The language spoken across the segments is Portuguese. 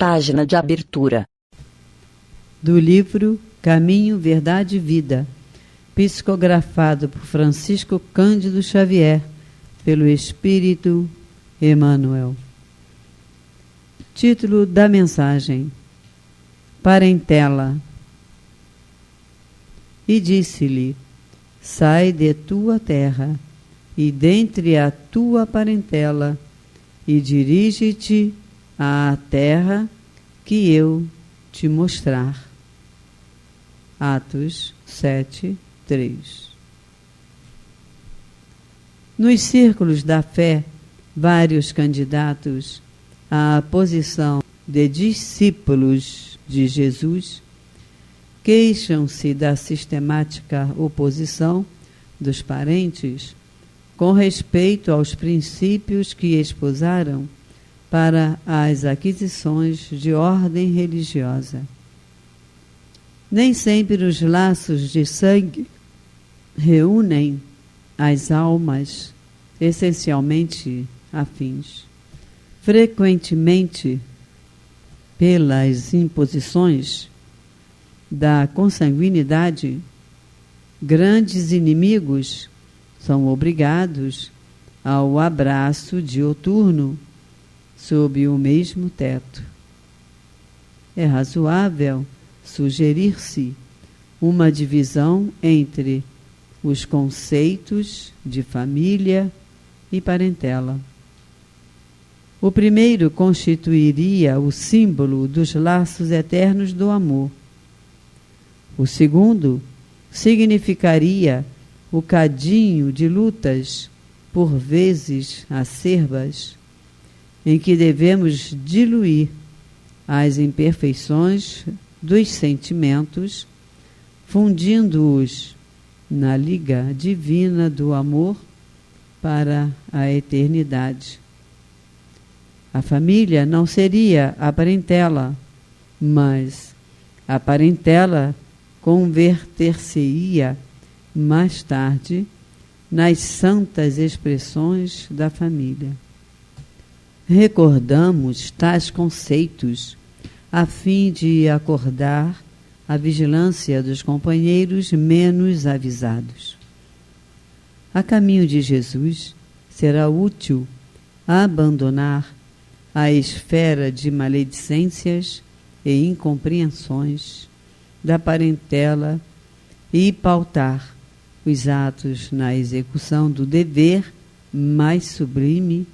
Página de abertura. Do livro Caminho, Verdade e Vida, psicografado por Francisco Cândido Xavier, pelo Espírito Emmanuel. Título da mensagem: Parentela. E disse-lhe: Sai de tua terra e dentre a tua parentela, e dirige-te à terra que eu te mostrar. Atos 7:3. Nos círculos da fé, vários candidatos à posição de discípulos de Jesus queixam-se da sistemática oposição dos parentes com respeito aos princípios que esposaram para as aquisições de ordem religiosa. Nem sempre os laços de sangue reúnem as almas essencialmente afins. Frequentemente, pelas imposições da consanguinidade, grandes inimigos são obrigados ao abraço dioturno sob o mesmo teto. É razoável sugerir-se uma divisão entre os conceitos de família e parentela. O primeiro constituiria o símbolo dos laços eternos do amor. O segundo significaria o cadinho de lutas, por vezes acerbas, em que devemos diluir as imperfeições dos sentimentos, fundindo-os na liga divina do amor para a eternidade. A família não seria a parentela, mas a parentela converter-se-ia mais tarde nas santas expressões da família. Recordamos tais conceitos a fim de acordar a vigilância dos companheiros menos avisados. A caminho de Jesus, será útil abandonar a esfera de maledicências e incompreensões da parentela e pautar os atos na execução do dever mais sublime,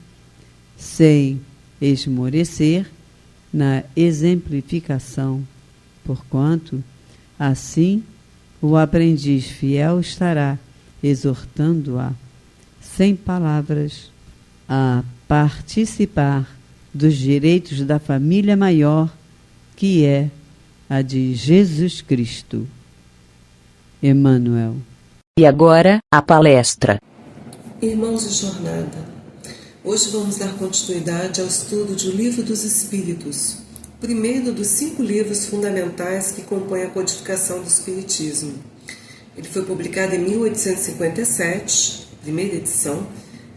sem esmorecer na exemplificação, porquanto, assim, o aprendiz fiel estará exortando-a, sem palavras, a participar dos direitos da família maior, que é a de Jesus Cristo. Emmanuel. E agora, a palestra. Irmãos de jornada, hoje vamos dar continuidade ao estudo de O Livro dos Espíritos, primeiro dos 5 livros fundamentais que compõem a codificação do Espiritismo. Ele foi publicado em 1857, primeira edição,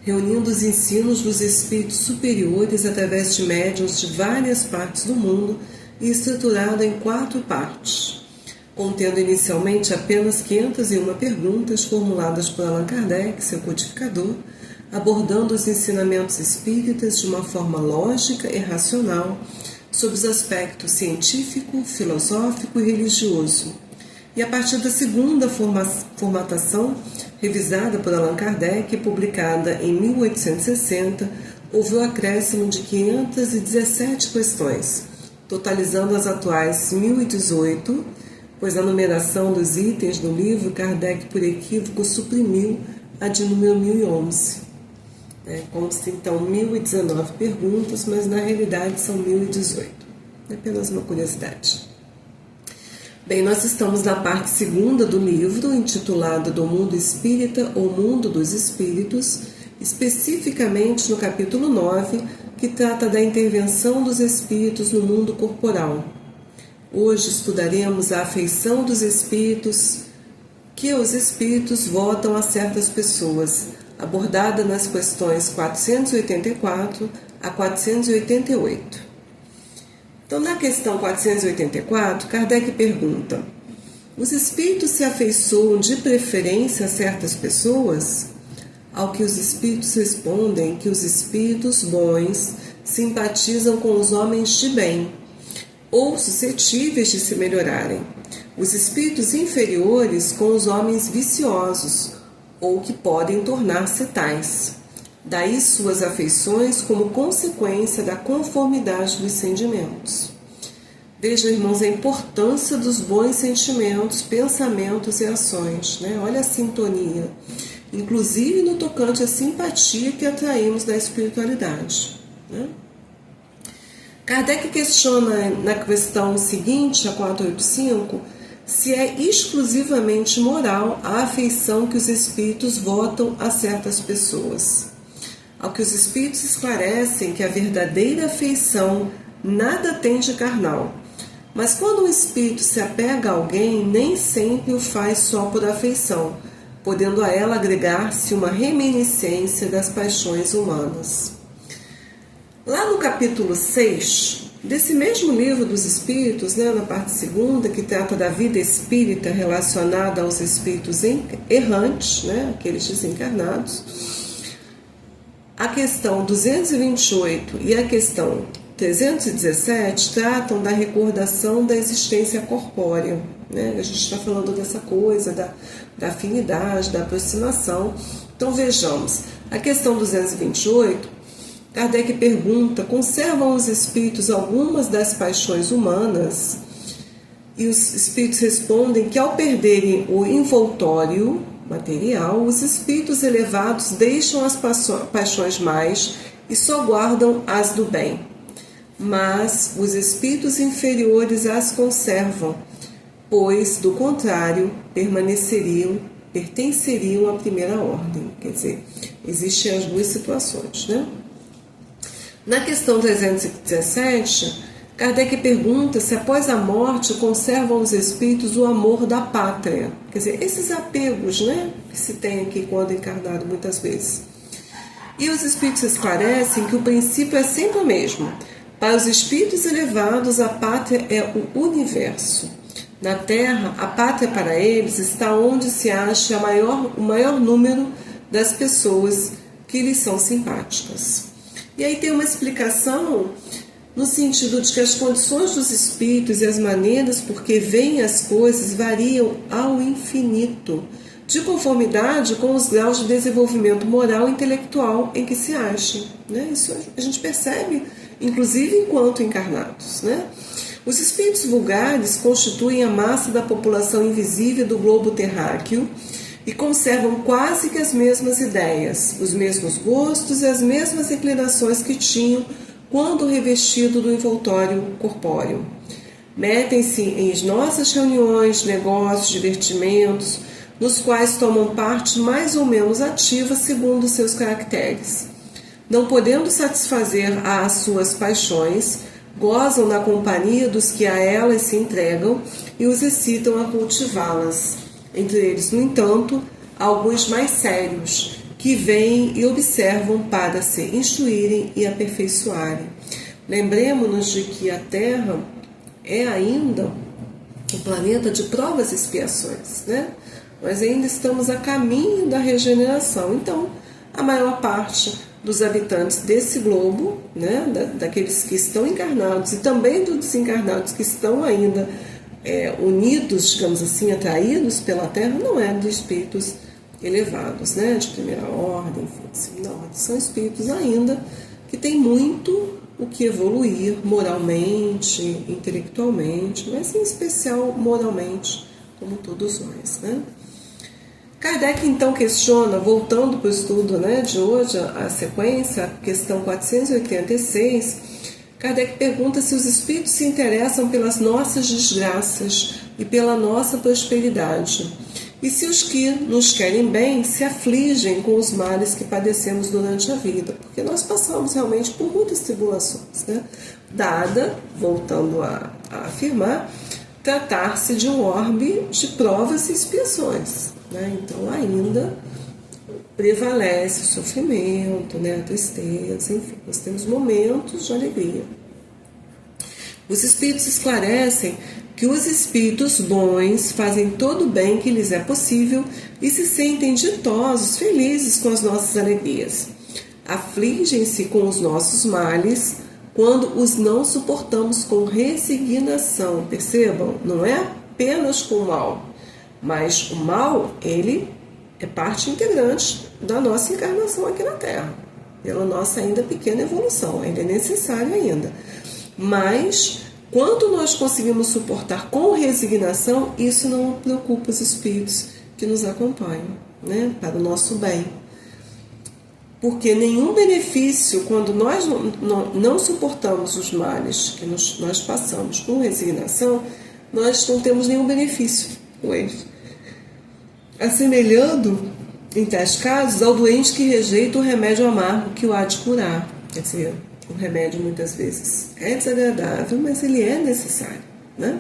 reunindo os ensinos dos espíritos superiores através de médiuns de várias partes do mundo e estruturado em 4 partes, contendo inicialmente apenas 501 perguntas formuladas por Allan Kardec, seu codificador, abordando os ensinamentos espíritas de uma forma lógica e racional, sob os aspectos científico, filosófico e religioso. E a partir da segunda formatação, revisada por Allan Kardec e publicada em 1860, houve o acréscimo de 517 questões, totalizando as atuais 1018, pois a numeração dos itens do livro Kardec, por equívoco, suprimiu a de número 1011. Consta então 1019 perguntas, mas na realidade são 1018. É apenas uma curiosidade. Bem, nós estamos na parte segunda do livro, intitulada Do Mundo Espírita ou Mundo dos Espíritos, especificamente no capítulo 9, que trata da intervenção dos espíritos no mundo corporal. Hoje estudaremos a afeição dos espíritos, que os espíritos votam a certas pessoas, abordada nas questões 484 a 488. Então, na questão 484, Kardec pergunta: os espíritos se afeiçoam de preferência a certas pessoas? Ao que os espíritos respondem que os espíritos bons simpatizam com os homens de bem, ou suscetíveis de se melhorarem, os espíritos inferiores com os homens viciosos, ou que podem tornar-se tais. Daí suas afeições como consequência da conformidade dos sentimentos. Vejam, irmãos, a importância dos bons sentimentos, pensamentos e ações, né? Olha a sintonia, inclusive no tocante à simpatia que atraímos da espiritualidade, né? Kardec questiona na questão seguinte, a 485, se é exclusivamente moral a afeição que os espíritos votam a certas pessoas. Ao que os espíritos esclarecem que a verdadeira afeição nada tem de carnal, mas quando um espírito se apega a alguém, nem sempre o faz só por afeição, podendo a ela agregar-se uma reminiscência das paixões humanas. Lá no capítulo 6, desse mesmo livro dos Espíritos, né, na parte segunda, que trata da vida espírita relacionada aos espíritos errantes, né, aqueles desencarnados, a questão 228 e a questão 317 tratam da recordação da existência corpórea, né? A gente está falando dessa coisa, da afinidade, da aproximação. Então vejamos, a questão 228, Kardec pergunta: conservam os espíritos algumas das paixões humanas? E os espíritos respondem que ao perderem o envoltório material, os espíritos elevados deixam as paixões mais e só guardam as do bem. Mas os espíritos inferiores as conservam, pois, do contrário, pertenceriam à primeira ordem. Quer dizer, existem as duas situações, né? Na questão 317, Kardec pergunta se após a morte conservam os espíritos o amor da pátria. Quer dizer, esses apegos, né, que se tem aqui quando encarnado muitas vezes. E os espíritos esclarecem que o princípio é sempre o mesmo. Para os espíritos elevados, a pátria é o universo. Na Terra, a pátria para eles está onde se acha o maior número das pessoas que lhes são simpáticas. E aí tem uma explicação no sentido de que as condições dos espíritos e as maneiras por que veem as coisas variam ao infinito, de conformidade com os graus de desenvolvimento moral e intelectual em que se achem, né? Isso a gente percebe, inclusive enquanto encarnados, né? Os espíritos vulgares constituem a massa da população invisível do globo terráqueo e conservam quase que as mesmas ideias, os mesmos gostos e as mesmas inclinações que tinham quando revestido do envoltório corpóreo. Metem-se em nossas reuniões, negócios, divertimentos, nos quais tomam parte mais ou menos ativa segundo seus caracteres. Não podendo satisfazer às suas paixões, gozam na companhia dos que a elas se entregam e os excitam a cultivá-las. Entre eles, no entanto, alguns mais sérios, que veem e observam para se instruírem e aperfeiçoarem. Lembremos-nos de que a Terra é ainda um planeta de provas e expiações, né? Nós ainda estamos a caminho da regeneração. Então, a maior parte dos habitantes desse globo, né, daqueles que estão encarnados e também dos desencarnados que estão ainda unidos, digamos assim, atraídos pela Terra, não é de espíritos elevados, né, de primeira ordem, segunda ordem. São espíritos ainda que têm muito o que evoluir moralmente, intelectualmente, mas em especial moralmente, como todos nós, né? Kardec então questiona, voltando para o estudo, né, de hoje, a sequência, a questão 486, Kardec pergunta se os espíritos se interessam pelas nossas desgraças e pela nossa prosperidade, e se os que nos querem bem se afligem com os males que padecemos durante a vida, porque nós passamos realmente por muitas tribulações, né? Dada, voltando a afirmar, tratar-se de um orbe de provas e expiações, né? Então ainda prevalece o sofrimento, né? A tristeza, enfim, nós temos momentos de alegria. Os espíritos esclarecem que os espíritos bons fazem todo o bem que lhes é possível e se sentem ditosos, felizes com as nossas alegrias. Afligem-se com os nossos males quando os não suportamos com resignação. Percebam, não é apenas com o mal, mas o mal, ele é parte integrante da nossa encarnação aqui na Terra, pela nossa ainda pequena evolução, ele é necessário ainda. Mas, quando nós conseguimos suportar com resignação, isso não preocupa os espíritos que nos acompanham, né, para o nosso bem. Porque nenhum benefício, quando nós não suportamos os males que nós passamos com resignação, nós não temos nenhum benefício com eles. Assemelhando, em tais casos, ao doente que rejeita o remédio amargo que o há de curar. Quer dizer, o remédio muitas vezes é desagradável, mas ele é necessário, né?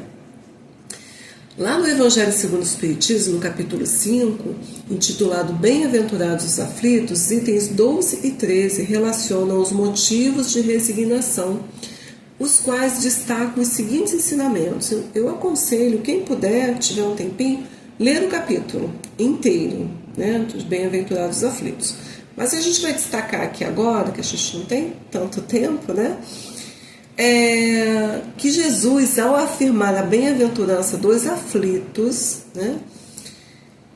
Lá no Evangelho segundo o Espiritismo, no capítulo 5, intitulado Bem-aventurados os aflitos, itens 12 e 13 relacionam os motivos de resignação, os quais destacam os seguintes ensinamentos. Eu aconselho, quem puder, tiver um tempinho, ler o capítulo inteiro, né, dos Bem-aventurados aflitos. Mas a gente vai destacar aqui agora, que a gente não tem tanto tempo, né? Que Jesus, ao afirmar a bem-aventurança dos aflitos, né,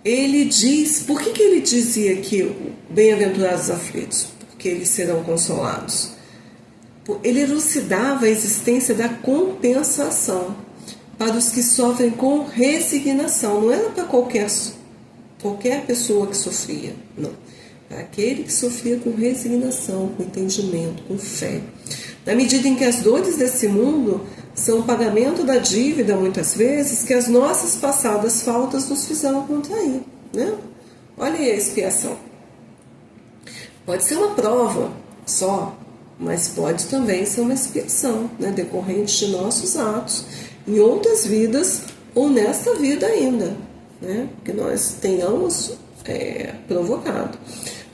ele diz, por que ele dizia que bem-aventurados os aflitos? Porque eles serão consolados. Ele elucidava a existência da compensação para os que sofrem com resignação. Não era para qualquer pessoa que sofria, não. Para aquele que sofria com resignação, com entendimento, com fé. Na medida em que as dores desse mundo são o pagamento da dívida, muitas vezes, que as nossas passadas faltas nos fizeram contrair, né? Olha aí a expiação. Pode ser uma prova só, mas pode também ser uma expiação, né, decorrente de nossos atos, em outras vidas ou nesta vida ainda, né, que nós tenhamos provocado.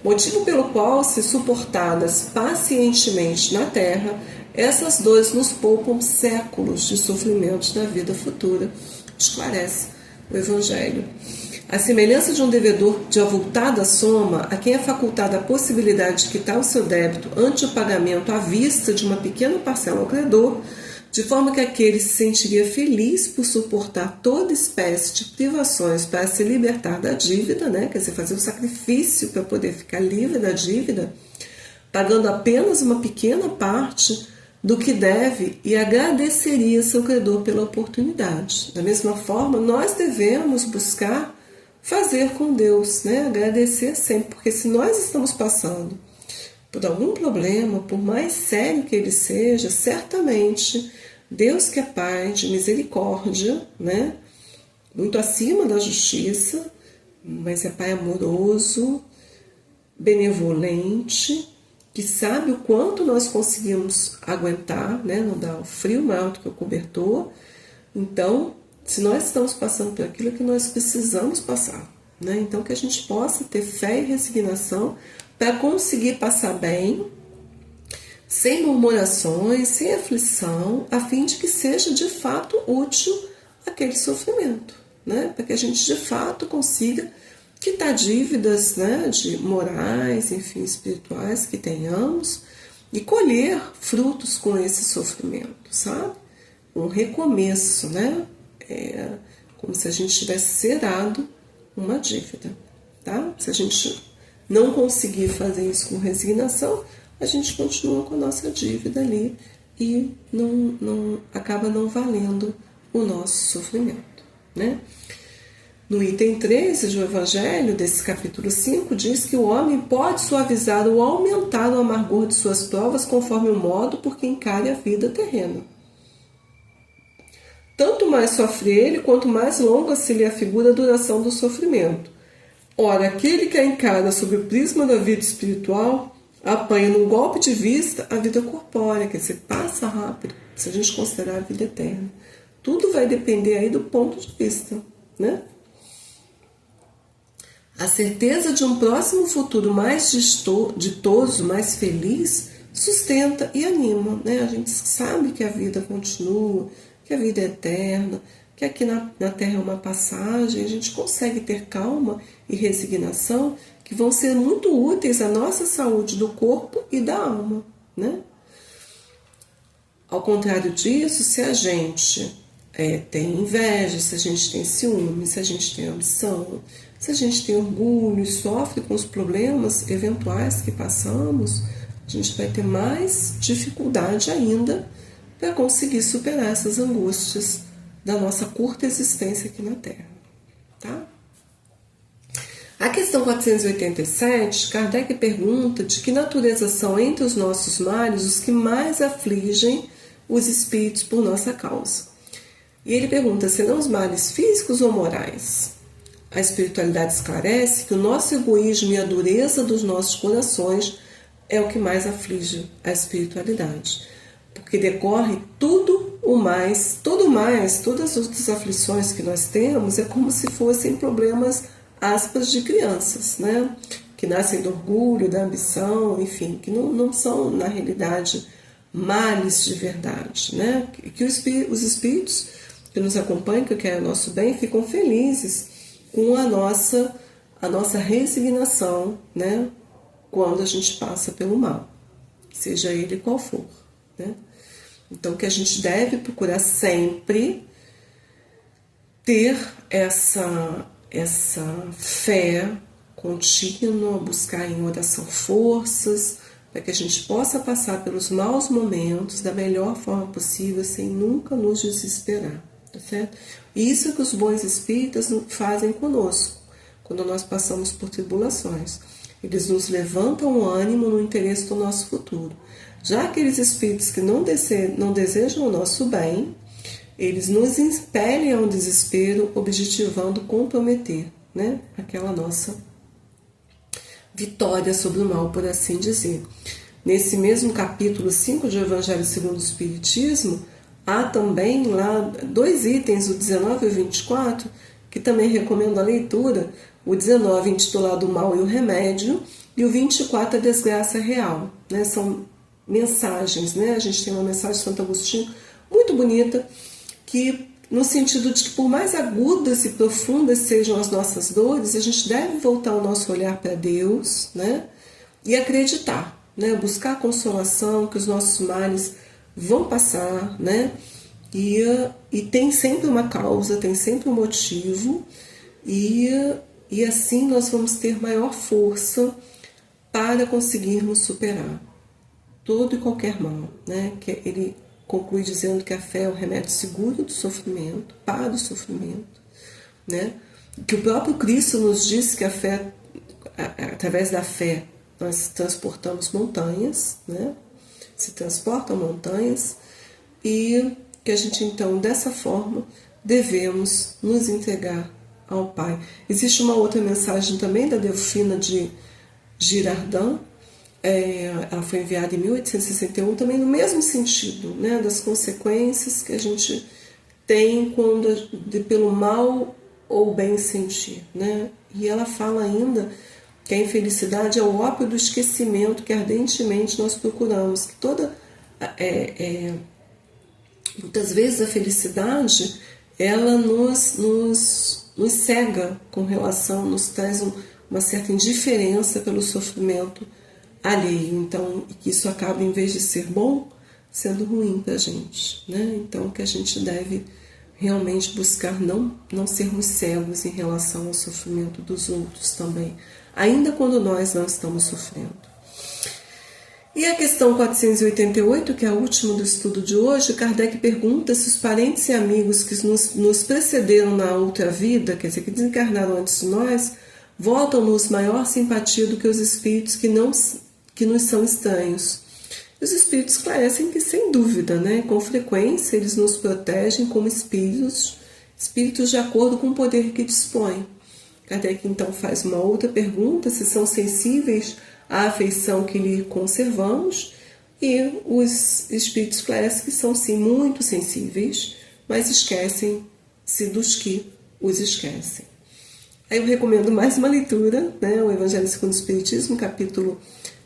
Motivo pelo qual, se suportadas pacientemente na Terra, essas dores nos poupam séculos de sofrimentos na vida futura, esclarece o Evangelho. A semelhança de um devedor de avultada soma, a quem é facultada a possibilidade de quitar o seu débito ante o pagamento à vista de uma pequena parcela ao credor, de forma que aquele se sentiria feliz por suportar toda espécie de privações para se libertar da dívida, né? Quer dizer, fazer um sacrifício para poder ficar livre da dívida, pagando apenas uma pequena parte do que deve e agradeceria seu credor pela oportunidade. Da mesma forma, nós devemos buscar fazer com Deus, né? Agradecer sempre, porque se nós estamos passando por algum problema, por mais sério que ele seja, certamente Deus, que é Pai de misericórdia, né, muito acima da justiça, mas é Pai amoroso, benevolente, que sabe o quanto nós conseguimos aguentar, né, não dá o frio maior do que o cobertor. Então, se nós estamos passando por aquilo que nós precisamos passar, né, então que a gente possa ter fé e resignação para conseguir passar bem, sem murmurações, sem aflição, a fim de que seja de fato útil aquele sofrimento, né? Para que a gente de fato consiga quitar dívidas, né, de morais, enfim, espirituais que tenhamos e colher frutos com esse sofrimento, sabe? Um recomeço, né? Como se a gente tivesse zerado uma dívida, tá? Se a gente não conseguir fazer isso com resignação, a gente continua com a nossa dívida ali e acaba não valendo o nosso sofrimento, né? No item 13 do Evangelho, desse capítulo 5, diz que o homem pode suavizar ou aumentar o amargor de suas provas conforme o modo por que encare a vida terrena. Tanto mais sofre ele, quanto mais longa se lhe afigura a duração do sofrimento. Ora, aquele que a encara sob o prisma da vida espiritual apanha num golpe de vista a vida corpórea, que se passa rápido, se a gente considerar a vida eterna. Tudo vai depender aí do ponto de vista, né? A certeza de um próximo futuro mais ditoso, mais feliz, sustenta e anima, né? A gente sabe que a vida continua, que a vida é eterna, que aqui na Terra é uma passagem, a gente consegue ter calma e resignação que vão ser muito úteis à nossa saúde do corpo e da alma, né? Ao contrário disso, se a gente tem inveja, se a gente tem ciúme, se a gente tem ambição, se a gente tem orgulho e sofre com os problemas eventuais que passamos, a gente vai ter mais dificuldade ainda para conseguir superar essas angústias da nossa curta existência aqui na Terra, tá? A questão 487, Kardec pergunta de que natureza são entre os nossos males os que mais afligem os espíritos por nossa causa. E ele pergunta, serão os males físicos ou morais? A espiritualidade esclarece que o nosso egoísmo e a dureza dos nossos corações é o que mais aflige a espiritualidade, porque decorre todas as outras aflições que nós temos é como se fossem problemas, aspas, de crianças, né? Que nascem do orgulho, da ambição, enfim, que não são, na realidade, males de verdade, né? Que os espíritos que nos acompanham, que querem o nosso bem, ficam felizes com a nossa resignação, né? Quando a gente passa pelo mal, seja ele qual for, né? Então, que a gente deve procurar sempre ter essa fé contínua, buscar em oração forças, para que a gente possa passar pelos maus momentos da melhor forma possível, sem nunca nos desesperar, tá certo? E isso é que os bons espíritas fazem conosco, quando nós passamos por tribulações. Eles nos levantam o ânimo no interesse do nosso futuro. Já aqueles espíritos que não desejam o nosso bem, eles nos impelem ao desespero, objetivando comprometer, né, aquela nossa vitória sobre o mal, por assim dizer. Nesse mesmo capítulo 5 de Evangelho segundo o Espiritismo, há também lá 2 itens, o 19 e o 24, que também recomendo a leitura. O 19 intitulado O Mal e o Remédio, e o 24 a Desgraça Real, né? São mensagens, né? A gente tem uma mensagem de Santo Agostinho muito bonita, que no sentido de que por mais agudas e profundas sejam as nossas dores, a gente deve voltar o nosso olhar para Deus, né? E acreditar, né? Buscar consolação, que os nossos males vão passar, né? E tem sempre uma causa, tem sempre um motivo, e assim nós vamos ter maior força para conseguirmos superar todo e qualquer mal, né? Que ele conclui dizendo que a fé é o remédio seguro do sofrimento, para o sofrimento, né? Que o próprio Cristo nos disse que a fé, através da fé, nós transportamos montanhas, né? Se transportam montanhas, e que a gente então, dessa forma, devemos nos entregar ao Pai. Existe uma outra mensagem também da Delfina de Girardin, ela foi enviada em 1861, também no mesmo sentido, né, das consequências que a gente tem pelo mal ou bem sentir, né? E ela fala ainda que a infelicidade é o ópio do esquecimento que ardentemente nós procuramos, que muitas vezes a felicidade ela nos cega com relação, nos traz uma certa indiferença pelo sofrimento alheio, então que isso acaba, em vez de ser bom, sendo ruim para a gente, né? Então que a gente deve realmente buscar não sermos cegos em relação ao sofrimento dos outros também, ainda quando nós não estamos sofrendo. E a questão 488, que é a última do estudo de hoje, Kardec pergunta se os parentes e amigos que nos precederam na outra vida, quer dizer, que desencarnaram antes de nós, voltam-nos maior simpatia do que os espíritos que nos são estranhos. E os espíritos esclarecem que, sem dúvida, né, com frequência, eles nos protegem como espíritos de acordo com o poder que dispõem. Kardec então faz uma outra pergunta, se são sensíveis à afeição que lhe conservamos, e os espíritos esclarecem que são sim muito sensíveis, mas esquecem-se dos que os esquecem. Aí eu recomendo mais uma leitura, né? O Evangelho segundo o Espiritismo, capítulo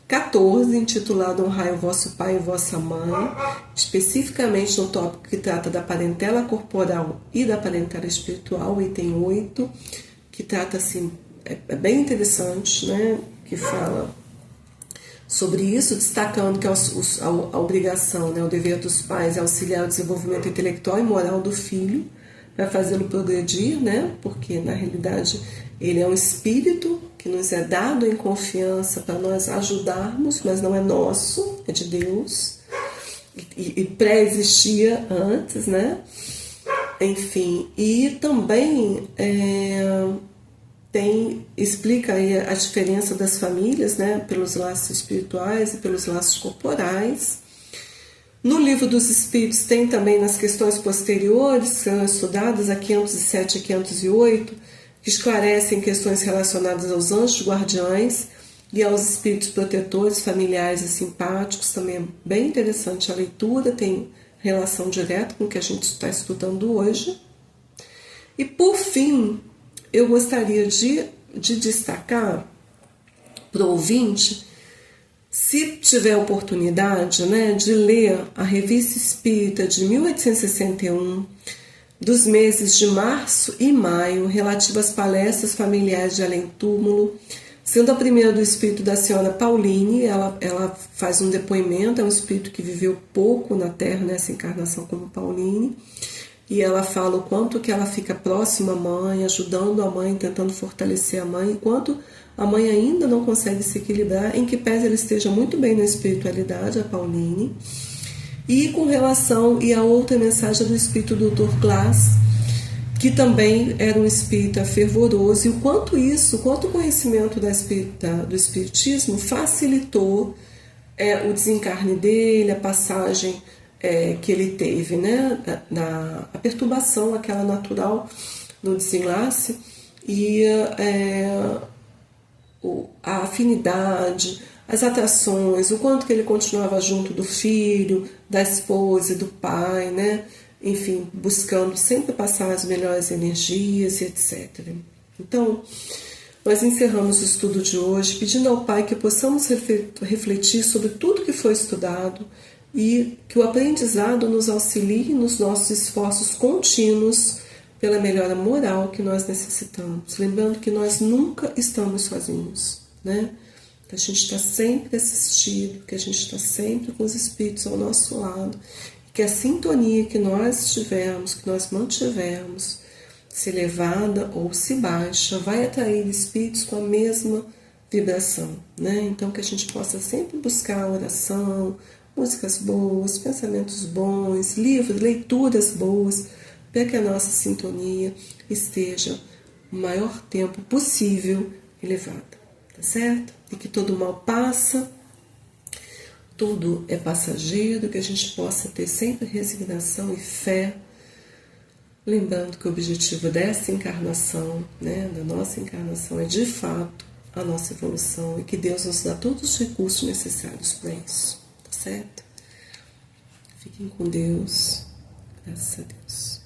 14, intitulado Honrai o vosso pai e vossa mãe, especificamente no tópico que trata da parentela corporal e da parentela espiritual, item 8, que trata assim, é bem interessante, né? Que fala sobre isso, destacando que a obrigação, né, o dever dos pais é auxiliar o desenvolvimento intelectual e moral do filho, para fazê-lo progredir, né? Porque na realidade ele é um espírito que nos é dado em confiança para nós ajudarmos, mas não é nosso, é de Deus, e pré-existia antes, né? Enfim, e também explica aí a diferença das famílias, né? Pelos laços espirituais e pelos laços corporais. No Livro dos Espíritos tem também nas questões posteriores, que são estudadas, a 507 e 508, que esclarecem questões relacionadas aos anjos guardiães e aos espíritos protetores, familiares e simpáticos. Também é bem interessante a leitura, tem relação direta com o que a gente está estudando hoje. E por fim, eu gostaria de destacar para o ouvinte, se tiver oportunidade, né, de ler a Revista Espírita de 1861, dos meses de março e maio, relativa às palestras familiares de além-túmulo, sendo a primeira do espírito da senhora Pauline. Ela faz um depoimento, é um espírito que viveu pouco na Terra, nessa encarnação como Pauline, e ela fala o quanto que ela fica próxima à mãe, ajudando a mãe, tentando fortalecer a mãe, enquanto a mãe ainda não consegue se equilibrar, em que pese ela esteja muito bem na espiritualidade, a Pauline. E com relação, e a outra mensagem do espírito do Dr. Glass, que também era um espírita fervoroso, e o quanto o conhecimento do espiritismo facilitou o desencarne dele, a passagem que ele teve, né, a perturbação, aquela natural no desenlace, e a afinidade, as atrações, o quanto que ele continuava junto do filho, da esposa e do pai, né? Enfim, buscando sempre passar as melhores energias e etc. Então, nós encerramos o estudo de hoje pedindo ao Pai que possamos refletir sobre tudo que foi estudado e que o aprendizado nos auxilie nos nossos esforços contínuos pela melhora moral que nós necessitamos. Lembrando que nós nunca estamos sozinhos, né? Que a gente está sempre assistido, que a gente está sempre com os espíritos ao nosso lado, que a sintonia que nós tivermos, que nós mantivermos, se elevada ou se baixa, vai atrair espíritos com a mesma vibração, né? Então que a gente possa sempre buscar oração, músicas boas, pensamentos bons, livros, leituras boas, para que a nossa sintonia esteja o maior tempo possível elevada, tá certo? E que todo mal passa, tudo é passageiro, que a gente possa ter sempre resignação e fé, lembrando que o objetivo dessa encarnação, né, da nossa encarnação, é de fato a nossa evolução e que Deus nos dá todos os recursos necessários para isso, tá certo? Fiquem com Deus, graças a Deus.